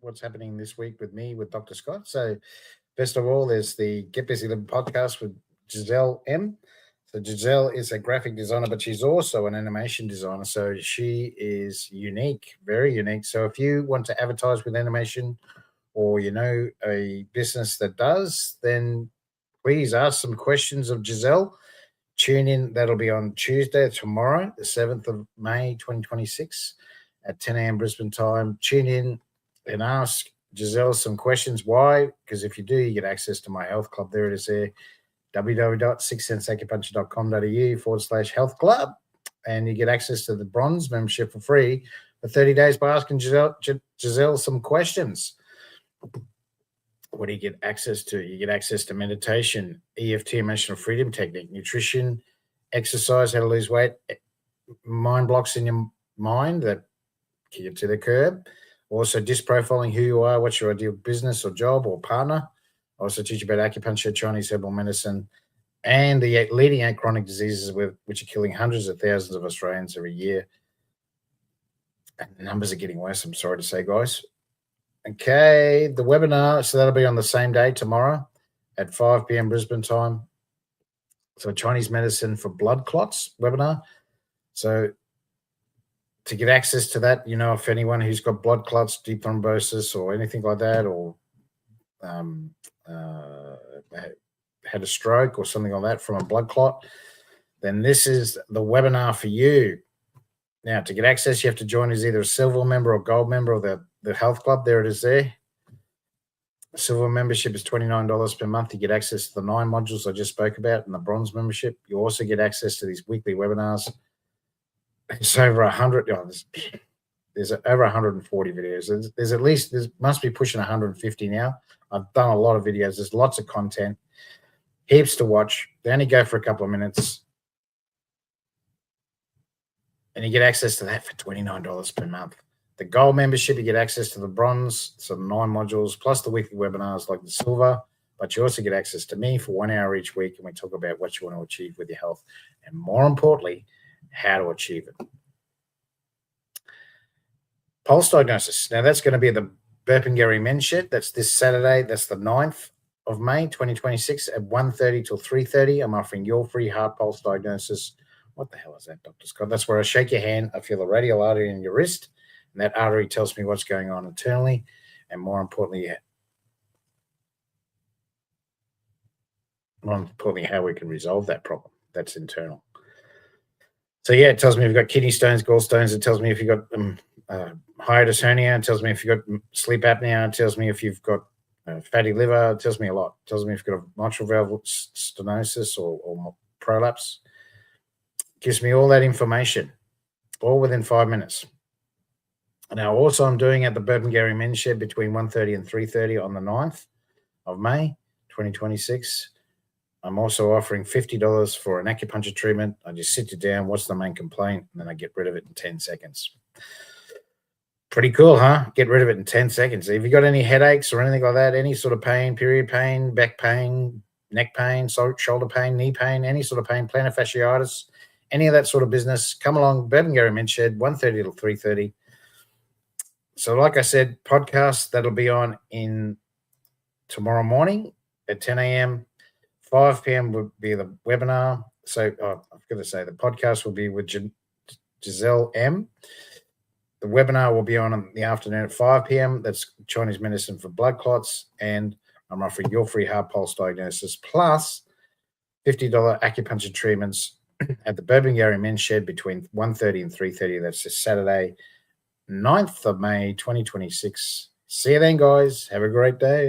what's happening this week with me, with Dr. Scott. So, first of all, there's the Get Busy Living podcast with Giselle M. So, Giselle is a graphic designer, but she's also an animation designer. So, she is unique, very unique. So, if you want to advertise with animation or you know a business that does, then please ask some questions of Giselle. Tune in. That'll be on Tuesday, tomorrow, the 7th of May, 2026 at 10 a.m. Brisbane time. Tune in and ask Giselle some questions. Why? Because if you do, you get access to my health club. There it is there, www.sixsenseacupuncture.com.au / health club. And you get access to the bronze membership for free for 30 days by asking Giselle some questions. What do you get access to? You get access to meditation, EFT, emotional freedom technique, nutrition, exercise, how to lose weight, mind blocks in your mind that kick you to the curb. Also, disc profiling, who you are, what's your ideal business or job or partner. I also teach you about acupuncture, Chinese herbal medicine, and the leading 8 chronic diseases which are killing hundreds of thousands of Australians every year. And the numbers are getting worse, I'm sorry to say, guys. Okay, the webinar, so that'll be on the same day, tomorrow at 5 p.m. Brisbane time. So Chinese medicine for blood clots webinar. So to get access to that, you know, if anyone who's got blood clots, deep thrombosis or anything like that, or had a stroke or something like that from a blood clot, then this is the webinar for you. Now, to get access, you have to join as either a silver member or gold member of the health club. There it is there. Silver membership is $29 per month. You get access to the 9 modules I just spoke about, and the bronze membership. You also get access to these weekly webinars. It's over 100. There's over 140 videos. There must be pushing 150 now. I've done a lot of videos. There's lots of content, heaps to watch. They only go for a couple of minutes. And you get access to that for $29 per month. The gold membership, you get access to the bronze, so the 9 modules, plus the weekly webinars like the silver. But you also get access to me for 1 hour each week, and we talk about what you want to achieve with your health, and more importantly, how to achieve it. Pulse diagnosis. Now, that's going to be at the Burpengary Men's Shed. That's this Saturday. That's the 9th of May, 2026 at 1:30 till 3:30. I'm offering your free heart pulse diagnosis. What the hell is that, Dr. Scott? That's where I shake your hand. I feel a radial artery in your wrist, and that artery tells me what's going on internally, and more importantly, how we can resolve that problem. That's internal. So, yeah, it tells me if you've got kidney stones, gallstones. It tells me if you've got hiatus hernia. It tells me if you've got sleep apnea. It tells me if you've got fatty liver. It tells me a lot. It tells me if you've got a mitral valve stenosis or prolapse. Gives me all that information, all within 5 minutes. Now, also, I'm doing at the Burpengary Men's Shed between 1:30 and 3:30 on the 9th of May, 2026. I'm also offering $50 for an acupuncture treatment. I just sit you down, what's the main complaint, and then I get rid of it in 10 seconds. Pretty cool, huh? Get rid of it in 10 seconds. If you've got any headaches or anything like that, any sort of pain, period pain, back pain, neck pain, shoulder pain, knee pain, any sort of pain, plantar fasciitis, any of that sort of business, come along, Burpengary Men's Shed, 1:30 till 3:30. So like I said, podcast, that'll be on in tomorrow morning at 10 a.m. 5 p.m. will be the webinar. So I've got to say the podcast will be with Giselle M. The webinar will be on in the afternoon at 5 p.m. That's Chinese medicine for blood clots. And I'm offering your free heart pulse diagnosis plus $50 acupuncture treatments at the Burpengary Men's Shed between 1:30 and 3:30. That's this Saturday, 9th of May, 2026. See you then, guys. Have a great day.